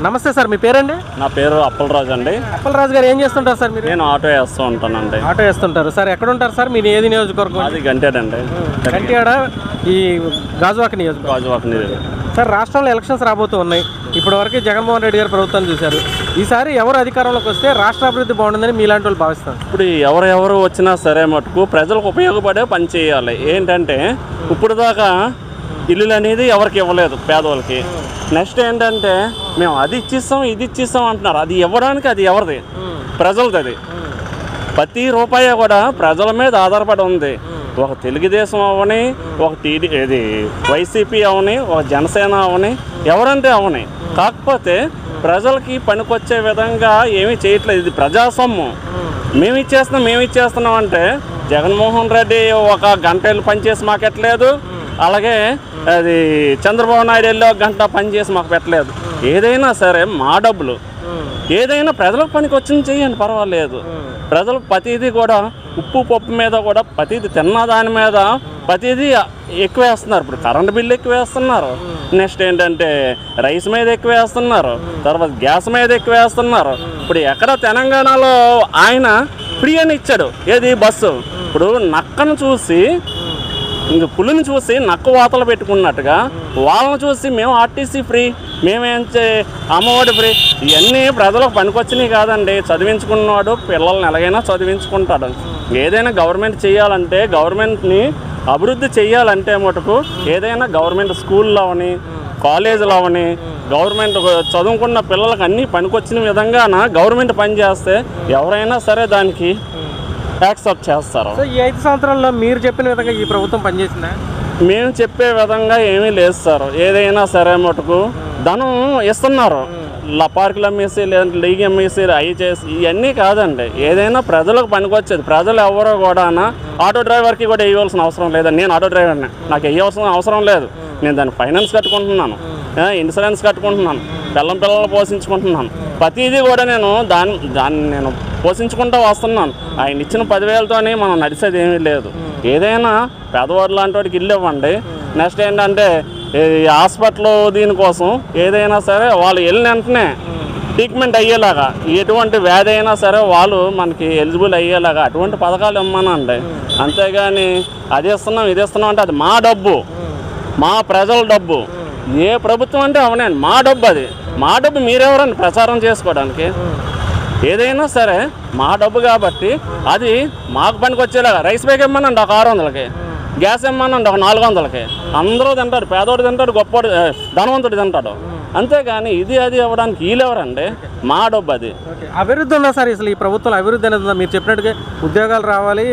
నమస్తే సార్, మీ పేరండి? నా పేరు అప్పలరాజు అండి. అప్పలరాజు గారు ఏం చేస్తుంటారు సార్ మీరు? నేను ఆటో వేస్తూ ఉంటానండి. ఆటో వేస్తుంటారు సార్. ఎక్కడ ఉంటారు సార్? మీరు ఏది నియోజకవర్గం? అది గంటేడండి. గంట్యాడ, ఈ గాజువాక నియోజకవర్గం. సార్, రాష్ట్రంలో ఎలక్షన్స్ రాబోతూ ఉన్నాయి. ఇప్పటివరకు జగన్మోహన్ రెడ్డి గారు ప్రభుత్వాన్ని చూశారు. ఈసారి ఎవరు అధికారంలోకి వస్తే రాష్ట్ర అభివృద్ధి బాగుంటుందని మీలాంటి వాళ్ళు భావిస్తారు? ఇప్పుడు ఎవరెవరు వచ్చినా సరే మటుకు ప్రజలకు ఉపయోగపడే పని చేయాలి. ఏంటంటే ఇప్పుడు దాకా ఇల్లులు అనేది ఎవరికి ఇవ్వలేదు పేదవాళ్ళకి. నెక్స్ట్ ఏంటంటే మేము అది ఇచ్చిస్తాం ఇది ఇచ్చిస్తాం అంటున్నారు. అది ఇవ్వడానికి అది ఎవరిది? ప్రజలది. అది ప్రతి రూపాయి కూడా ప్రజల మీద ఆధారపడి ఉంది. ఒక తెలుగుదేశం అవని, ఒక ఇది వైసీపీ అవని, ఒక జనసేన అవని, ఎవరంటే అవని. కాకపోతే ప్రజలకి పనికొచ్చే విధంగా ఏమీ చేయట్లేదు. ఇది ప్రజాస్వామ్యం. మేము ఇచ్చేస్తున్నాం అంటే జగన్మోహన్ రెడ్డి ఒక గంట వెళ్ళి పనిచేసి మాకు పెట్టలేదు. అలాగే అది చంద్రబాబు నాయుడు వెళ్ళి ఒక గంట పనిచేసి మాకు పెట్టలేదు. ఏదైనా సరే మా డబ్బులు ఏదైనా ప్రజలకు పనికి వచ్చింది చెయ్యండి, పర్వాలేదు. ప్రజలు ప్రతిదీ కూడా ఉప్పు పప్పు మీద కూడా ప్రతిదీ తిన్న దాని మీద ప్రతిదీ ఎక్కువ వేస్తున్నారు. ఇప్పుడు కరెంట్ బిల్లు ఎక్కువ వేస్తున్నారు. నెక్స్ట్ ఏంటంటే రైస్ మీద ఎక్కువ వేస్తున్నారు. తర్వాత గ్యాస్ మీద ఎక్కువ వేస్తున్నారు. ఇప్పుడు ఎక్కడ తెలంగాణలో ఆయన ఫ్రీ అని ఇచ్చాడు. ఏది బస్సు. ఇప్పుడు నక్కను చూసి ఇంక పులిని చూసి నక్క వాతలు పెట్టుకున్నట్టుగా వాళ్ళని చూసి మేము ఆర్టీసీ ఫ్రీ, మేమేం అమ్మఒడి ఫ్రీ, ఇవన్నీ ప్రజలకు పనికొచ్చినాయి కాదండి. చదివించుకున్నవాడు పిల్లల్ని ఎలాగైనా చదివించుకుంటాడు. ఏదైనా గవర్నమెంట్ చేయాలంటే, గవర్నమెంట్ని అభివృద్ధి చేయాలంటే మటుకు ఏదైనా గవర్నమెంట్ స్కూల్లో అవని, కాలేజీలో అవని, గవర్నమెంట్ చదువుకున్న పిల్లలకు అన్నీ పనికొచ్చిన విధంగాన గవర్నమెంట్ పనిచేస్తే ఎవరైనా సరే దానికి యాక్సెప్ట్ చేస్తారు. సో ఈ 5 సంవత్సరాల్లో మీరు చెప్పిన విధంగా ఈ ప్రభుత్వం పనిచేసిందా? మేము చెప్పే విధంగా ఏమీ లేదు సార్. ఏదైనా సరే మటుకు ధనం ఇస్తున్నారు. పార్కులు అమ్మేసి లేదంటే లీగ్ అమ్మేసి అవి చేసి ఇవన్నీ కాదండి. ఏదైనా ప్రజలకు పనికొచ్చేది. ప్రజలు ఎవరో కూడా ఆటో డ్రైవర్కి కూడా వేయవలసిన అవసరం లేదండి. నేను ఆటో డ్రైవర్ని, నాకు వేయవలసిన అవసరం లేదు. నేను దానికి ఫైనాన్స్ కట్టుకుంటున్నాను, ఇన్సూరెన్స్ కట్టుకుంటున్నాను, పిల్లలు పోషించుకుంటున్నాను. ప్రతిదీ కూడా నేను దాన్ని నేను పోషించుకుంటూ వస్తున్నాను. ఆయన ఇచ్చిన 10,000తోనే మనం నడిచేది ఏమీ లేదు. ఏదైనా పేదవాడు లాంటి వాడికి ఇల్లు ఇవ్వండి. నెక్స్ట్ ఏంటంటే హాస్పిటల్ దీనికోసం ఏదైనా సరే వాళ్ళు వెళ్ళిన వెంటనే ట్రీట్మెంట్ అయ్యేలాగా, ఎటువంటి వ్యాధి అయినా సరే వాళ్ళు మనకి ఎలిజిబుల్ అయ్యేలాగా అటువంటి పథకాలు ఇవ్వమనండి. అంతేగాని అది ఇస్తున్నాం ఇది ఇస్తున్నాం అంటే అది మా డబ్బు, మా ప్రజల డబ్బు. ఏ ప్రభుత్వం అంటే అవనండి, మా డబ్బు. అది మా డబ్బు. మీరెవరండి ప్రచారం చేసుకోవడానికి? ఏదైనా సరే మా డబ్బు కాబట్టి అది మాకు పనికి వచ్చేలాగా. రైస్ బ్యాగ్ ఇమ్మనండి ఒక 600కి, గ్యాస్ ఇమ్మనండి ఒక 400కి. అందరూ తింటాడు. పేదోడు తింటాడు, గొప్పవాడు ధనవంతుడు తింటాడు. అంతేగాని ఇది అది ఇవ్వడానికి వీళ్ళెవరండి? మా డబ్బు అది. అభివృద్ధి ఉందా సార్? అసలు ఈ ప్రభుత్వంలో అభివృద్ధి అనేది ఉందా? మీరు చెప్పినట్టుగా ఉద్యోగాలు రావాలి,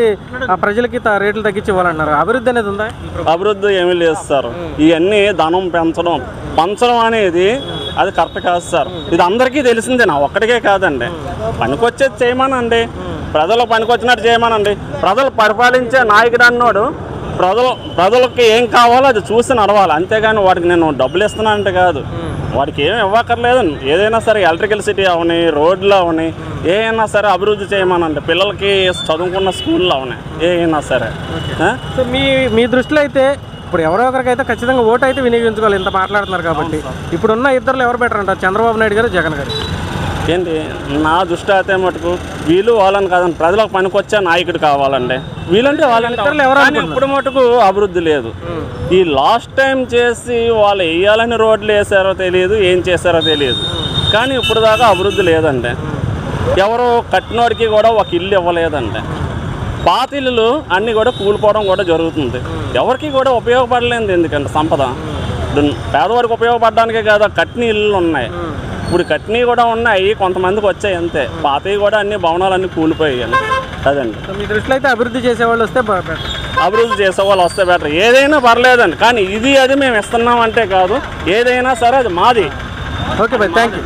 ఆ ప్రజలకి రేట్లు తగ్గించి ఇవ్వాలన్నారు. అభివృద్ధి అనేది ఉందా? అభివృద్ధి ఏమీ లేదు సార్. ఇవన్నీ ధనం పంచడం అనేది అది కరెక్ట్ కాదు సార్. ఇది అందరికీ తెలిసిందే, నా ఒక్కడికే కాదండి. పనికొచ్చేది చేయమనండి, ప్రజలు పనికొచ్చినట్టు చేయమనండి. ప్రజలు పరిపాలించే నాయకుడు అన్నోడు ప్రజలకి ఏం కావాలో అది చూసి నడవాలి. అంతేగాని వాడికి నేను డబ్బులు ఇస్తున్నానంటే కాదు. వాడికి ఏమి ఇవ్వక్కర్లేదు. ఏదైనా సరే ఎలక్ట్రికల్ సిటీ అవని, రోడ్లు అవని, ఏదైనా సరే అభివృద్ధి చేయమనండి. పిల్లలకి చదువుకున్న స్కూల్లో అవని ఏదైనా సరే. సో మీ దృష్టిలో అయితే ఇప్పుడు ఎవరో ఒకరికైతే ఖచ్చితంగా ఓటు అయితే వినియోగించుకోవాలి. ఇంత మాట్లాడుతున్నారు కాబట్టి ఇప్పుడున్న ఇద్దరులో ఎవరు బెటర్ అంటారు? చంద్రబాబు నాయుడు గారు, జగన్ గారు? ఏంటి నా దృష్టి అయితే మటుకు వీళ్ళు వాళ్ళని కాదండి, ప్రజలకు పనికొచ్చే నాయకుడు కావాలండి. వీళ్ళంటే వాళ్ళని ఇప్పుడు మటుకు అభివృద్ధి లేదు. ఈ లాస్ట్ టైం చేసి వాళ్ళు వేయాలని రోడ్లు వేసారో తెలియదు, ఏం చేశారో తెలియదు. కానీ ఇప్పుడు దాకా అభివృద్ధి లేదండి. ఎవరో కట్టినోడికి కూడా ఒక ఇల్లు ఇవ్వలేదండి. పాత ఇల్లులు అన్నీ కూడా కూలిపోవడం కూడా జరుగుతుంది. ఎవరికి కూడా ఉపయోగపడలేదు. ఎందుకంటే సంపద పేదవాడికి ఉపయోగపడడానికే కాదు. కట్టిన ఇల్లులు ఉన్నాయి, ఇప్పుడు కట్టినవి కూడా ఉన్నాయి, కొంతమందికి వచ్చాయి అంతే. పాతవి కూడా అన్ని భవనాలన్నీ కూలిపోయాయి. అదండి మీ దృష్టిలో అయితే అభివృద్ధి చేసేవాళ్ళు వస్తే బెటర్. అభివృద్ధి చేసేవాళ్ళు వస్తే బెటర్. ఏదైనా పర్లేదండి, కానీ ఇది అది మేము ఇస్తున్నాం అంటే కాదు. ఏదైనా సరే అది మాది. Okay bye, thank you.